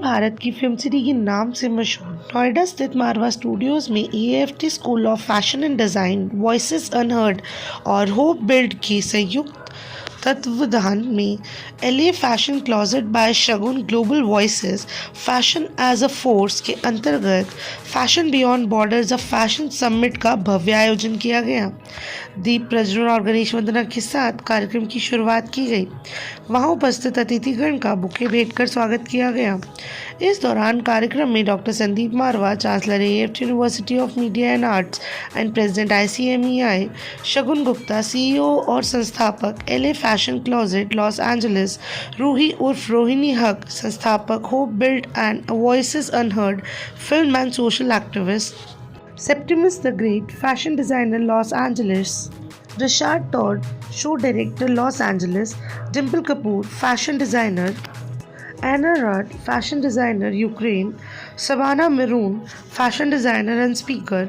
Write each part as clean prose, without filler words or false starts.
भारत की film city के नाम से मशहूर नोएडा स्थित मारवा स्टूडियोज में AFT school of fashion and design, voices unheard और होप बिल्ड के संयुक्त तत्वावधान में LA fashion closet by Shagun global voices fashion as a force के अंतर्गत fashion beyond borders of fashion summit का भव्य आयोजन किया गया। दीप प्रज्वलन और गणेश वंदना के साथ कार्यक्रम की शुरुआत की गई। वहां उपस्थित अतिथिगण का बुके भेंट कर स्वागत किया गया। इस दौरान कार्यक्रम में doctor Sandeep Marwah, chancellor AFT university of media and arts and president ICMEI, Shagun Gupta, CEO और संस्थापक LA fashion closet Los Angeles, Roohi उर्फ रोहिणी हक, संस्थापक Hope Build and Voices Unheard, film and social activist, Septimus the Great, fashion designer, Los Angeles; Richard Todd, show director, Los Angeles; Dimple Kapoor, fashion designer; Anna Rudd, fashion designer, Ukraine; Savannah Maroon, fashion designer and speaker;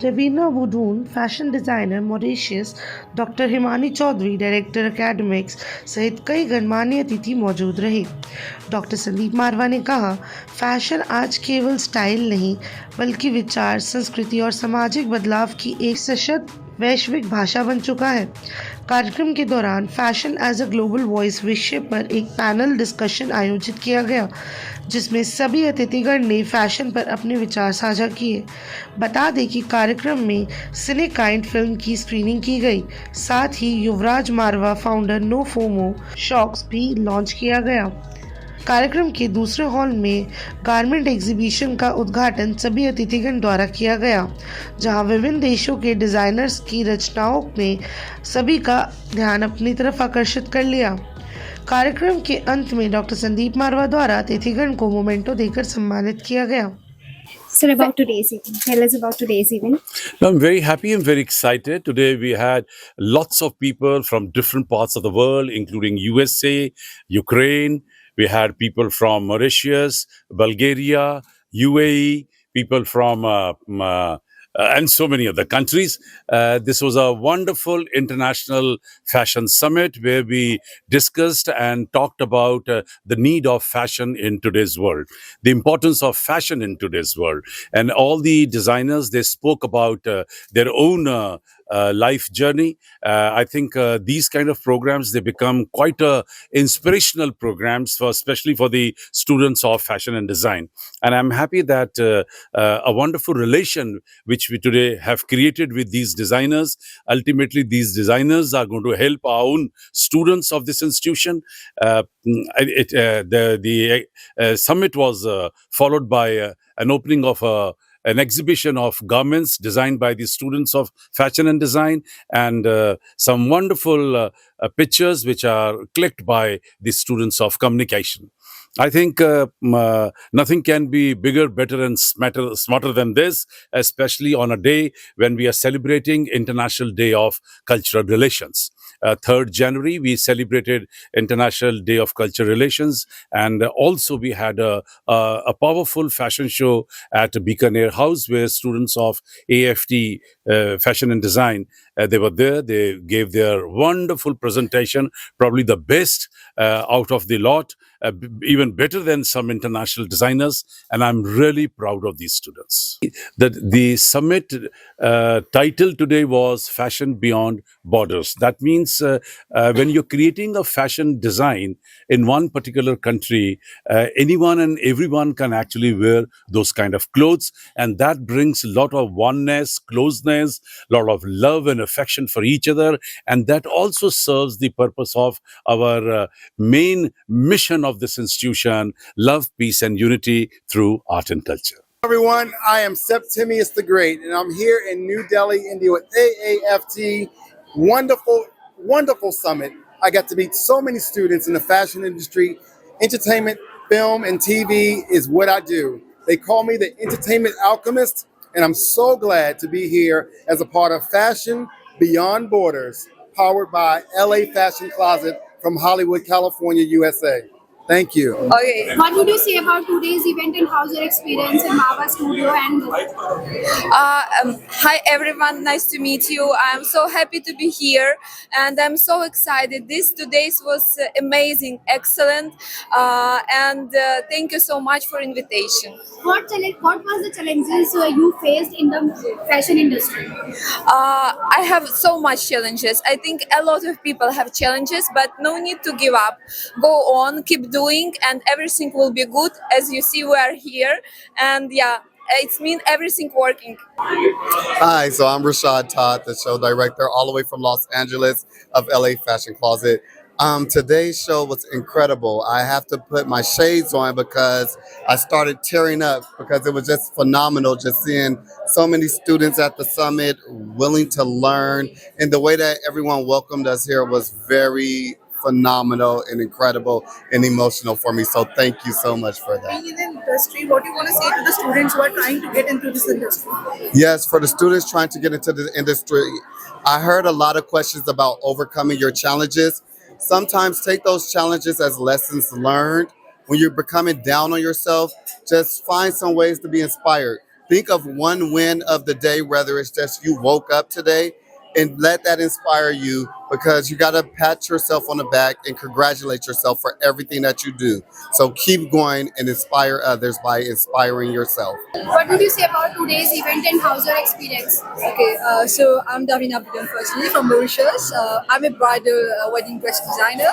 Ravina Budun, fashion designer, Mauritius; doctor Himani Chaudhary, director academics सहित कई गणमान्य अतिथि मौजूद रहे। Doctor Sandeep मारवा ने कहा, fashion आज केवल स्टाइल नहीं बल्कि विचार, संस्कृति और सामाजिक बदलाव की एक सशक्त वैश्विक भाषा बन चुका है। कार्यक्रम के दौरान fashion as a global voice विषय पर एक पैनल डिस्कशन आयोजित किया गया, जिसमें सभी अतिथिगण ने फैशन पर अपने विचार साझा किए। बता दें कि कार्यक्रम में सिनेकाइंड फिल्म की स्क्रीनिंग की गई। साथ ही युवराज मारवा फाउंडर नो फोमो शॉक्स भी लॉन्च किया गया। कार्यक्रम के दूसरे हॉल में गारमेंट एग्जीबिशन का उद्घाटन सभी अतिथिगण द्वारा किया गया, जहां विभिन्न देशों के डिजाइनर्स की रचनाओं ने सभी का ध्यान अपनी तरफ आकर्षित कर लिया। कार्यक्रम के अंत में डॉक्टर संदीप मारवा द्वारा अतिथिगण को मोमेंटो देकर सम्मानित किया गया। Sir, about today's event. Tell us about today's event. I'm very happy and very excited. Today we had lots of people from different parts of the world, including USA, Ukraine. We had people from Mauritius, Bulgaria, UAE, people from and so many other countries. This was a wonderful international fashion summit where we discussed and talked about the need of fashion in today's world, the importance of fashion in today's world. And all the designers, they spoke about their own life journey. I think these kind of programs, they become quite inspirational programs, especially for the students of fashion and design. And I'm happy that a wonderful relation which we today have created with these designers. Ultimately, these designers are going to help our own students of this institution. The summit was followed by an opening of an exhibition of garments designed by the students of fashion and design, and some wonderful pictures which are clicked by the students of communication. I think nothing can be bigger, better, and smarter than this, especially on a day when we are celebrating International Day of Cultural Relations. 3rd January, we celebrated International Day of Cultural Relations, and also we had a powerful fashion show at Bikaner House where students of AFT Fashion and Design, they were there. They gave their wonderful presentation, probably the best out of the lot, even better than some international designers, and I'm really proud of these students. The summit title today was Fashion Beyond Borders. That means when you're creating a fashion design in one particular country, anyone and everyone can actually wear those kind of clothes, and that brings a lot of oneness, closeness, a lot of love and affection for each other, and that also serves the purpose of our main mission of this institution: love, peace, and unity through art and culture. Everyone, I am Septimius the Great, and I'm here in New Delhi, India with AAFT. Wonderful, wonderful summit. I got to meet so many students in the fashion industry. Entertainment, film, and TV is what I do. They call me the entertainment alchemist, and I'm so glad to be here as a part of Fashion Beyond Borders, powered by LA Fashion Closet from Hollywood, California, USA. Thank you. Okay. What would you say about today's event and how's your experience in Marva Studio and Hi everyone, nice to meet you. I'm so happy to be here, and I'm so excited. This today's was amazing, excellent, and thank you so much for invitation. what was the challenges you faced in the fashion industry? I have so much challenges. I think a lot of people have challenges, but no need to give up. Go on, keep doing, and everything will be good. As you see, we are here, and yeah, it's mean everything working. Hi, so I'm Rashad Todd, the show director, all the way from Los Angeles of LA Fashion Closet. Today's show was incredible. I have to put my shades on because I started tearing up because it was just phenomenal just seeing so many students at the summit willing to learn. And the way that everyone welcomed us here was very phenomenal and incredible and emotional for me. So thank you so much for that. Being in the industry, what do you want to say to the students who are trying to get into this industry? Yes, for the students trying to get into the industry, I heard a lot of questions about overcoming your challenges. Sometimes take those challenges as lessons learned. When you're becoming down on yourself, just find some ways to be inspired. Think of one win of the day, whether it's just you woke up today, and let that inspire you because you got to pat yourself on the back and congratulate yourself for everything that you do. So keep going and inspire others by inspiring yourself. What would you say about today's event and how's your experience? Okay, so I'm Davina Abdul firstly from Mauritius. I'm a bridal wedding dress designer.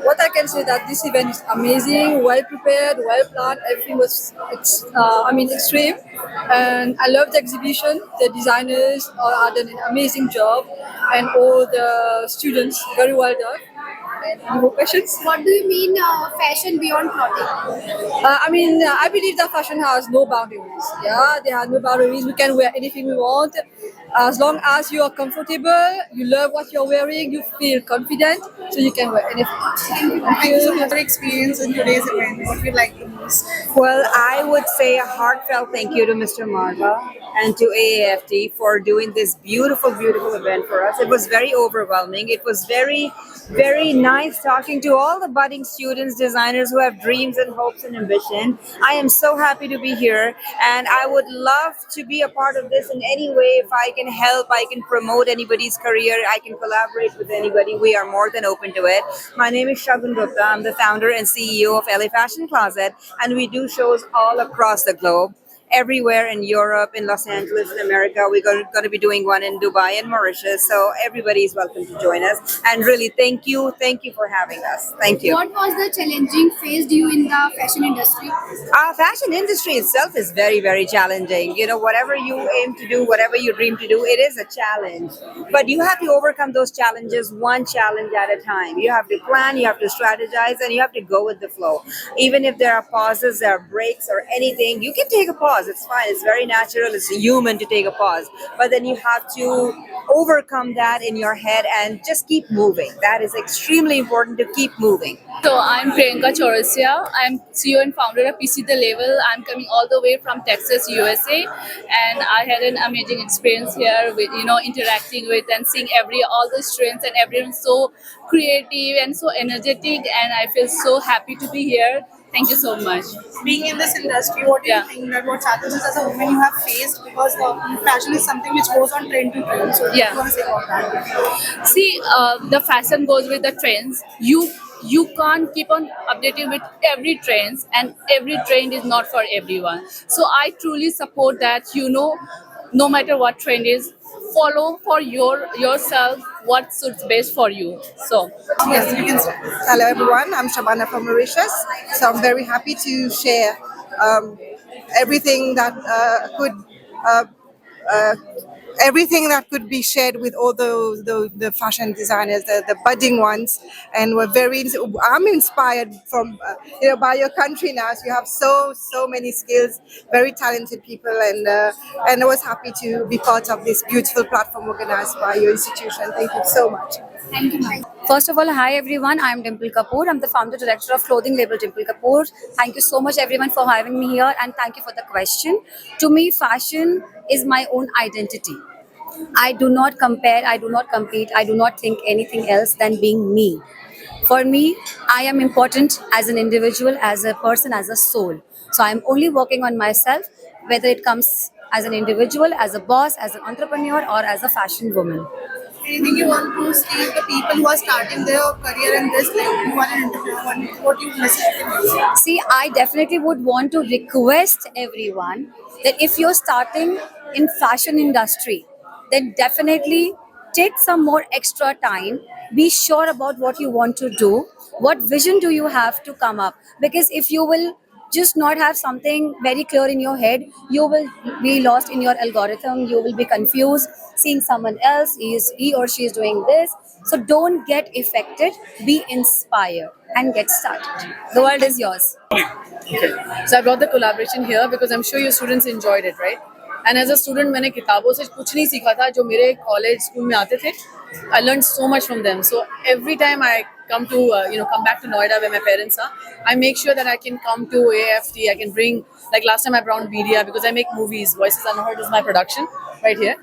What I can say that this event is amazing, well prepared, well planned. Everything was, extreme, and I love the exhibition. The designers are done an amazing job, and all the students very well done. And any more questions? What do you mean fashion beyond clothing? I believe that fashion has no boundaries. Yeah, there are no boundaries. We can wear anything we want. As long as you are comfortable, you love what you're wearing, you feel confident, so you can wear anything. Thank you so much for your experience in today's event. What you like the most? Well, I would say a heartfelt thank you to Mr. Marva and to AAFT for doing this beautiful, beautiful event for us. It was very overwhelming. It was very, very nice talking to all the budding students, designers who have dreams and hopes and ambition. I am so happy to be here, and I would love to be a part of this in any way. If I can help, I can promote anybody's career, I can collaborate with anybody. We are more than open to it. My name is Shagun Gupta. I'm the founder and CEO of LA Fashion Closet, and we do shows all across the globe. Everywhere in Europe, in Los Angeles, in America. We're going to be doing one in Dubai and Mauritius. So everybody is welcome to join us. And really, thank you for having us. Thank you. What was the challenging faced you in the fashion industry? Our fashion industry itself is very, very challenging. You know, whatever you aim to do, whatever you dream to do, it is a challenge. But you have to overcome those challenges one challenge at a time. You have to plan, you have to strategize, and you have to go with the flow. Even if there are pauses, there are breaks or anything, you can take a pause. It's fine. It's very natural. It's human to take a pause. But then you have to overcome that in your head and just keep moving. That is extremely important, to keep moving. So I'm Priyanka Chaurasia. I'm CEO and founder of PC The Label. I'm coming all the way from Texas, USA, and I had an amazing experience here with interacting with and seeing all the students, and everyone's so creative and so energetic, and I feel so happy to be here. Thank you so much. Being in this industry, what do you think that what challenges as a woman you have faced? Because fashion is something which goes on trend to trend. So what do you want to say about that? See, the fashion goes with the trends. You can't keep on updating with every trends, and every trend is not for everyone. So I truly support that. No matter what trend is, follow for yourself what suits best for you. So Yes, you can start. Hello everyone, I'm Shabana from Mauritius. So I'm very happy to share everything that everything that could be shared with all the fashion designers, the budding ones, and I'm inspired from by your country now. So you have so many skills, very talented people, and I was happy to be part of this beautiful platform organized by your institution. Thank you so much. Thank you, ma'am. First of all, hi everyone. I'm Dimple Kapoor. I'm the founder director of clothing label Dimple Kapoor. Thank you so much everyone for having me here, and thank you for the question. To me, fashion is my own identity. I do not compare, I do not compete, I do not think anything else than being me. For me, I am important as an individual, as a person, as a soul. So I'm only working on myself, whether it comes as an individual, as a boss, as an entrepreneur, or as a fashion woman. Anything you want to say to the people who are starting their career in this, like who are an entrepreneur, what you message them? See, I definitely would want to request everyone that if you're starting in fashion industry, then definitely take some more extra time. Be sure about what you want to do. What vision do you have to come up? Because if you will just not have something very clear in your head, you will be lost in your algorithm. You will be confused, seeing someone else, he or she is doing this. So don't get affected. Be inspired and get started. The world is yours. So I brought the collaboration here because I'm sure your students enjoyed it, right? And as a student, मैंने किताबों से कुछ नहीं सीखा था जो मेरे college school में आते थे. I learned so much from them. So every time I come to come back to Noida where my parents are, I make sure that I can come to AFT. I can bring, like last time I brought media because I make movies. Voices Unheard is my production right here,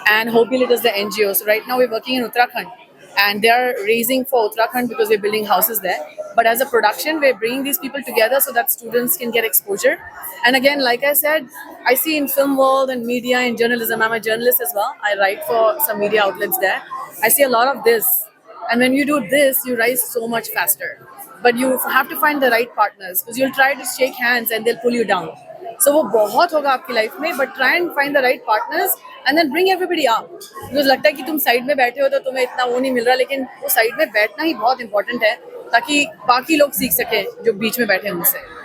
and Hope It is the NGO. So right now we're working in Uttarakhand. And they are raising for Uttarakhand because we're building houses there. But as a production, we're bringing these people together so that students can get exposure. And again, like I said, I see in film world and media and journalism, I'm a journalist as well. I write for some media outlets there. I see a lot of this. And when you do this, you rise so much faster. But you have to find the right partners because you'll try to shake hands and they'll pull you down. So वो बहुत होगा आपकी life में, but try and find the right partners and then bring everybody up. Because लगता है कि तुम side में बैठे हो तो तुम्हें इतना वो नहीं मिल रहा, लेकिन वो साइड में बैठना ही बहुत इंपॉर्टेंट है ताकि बाकी लोग सीख सकें जो बीच में बैठे हैं उनसे.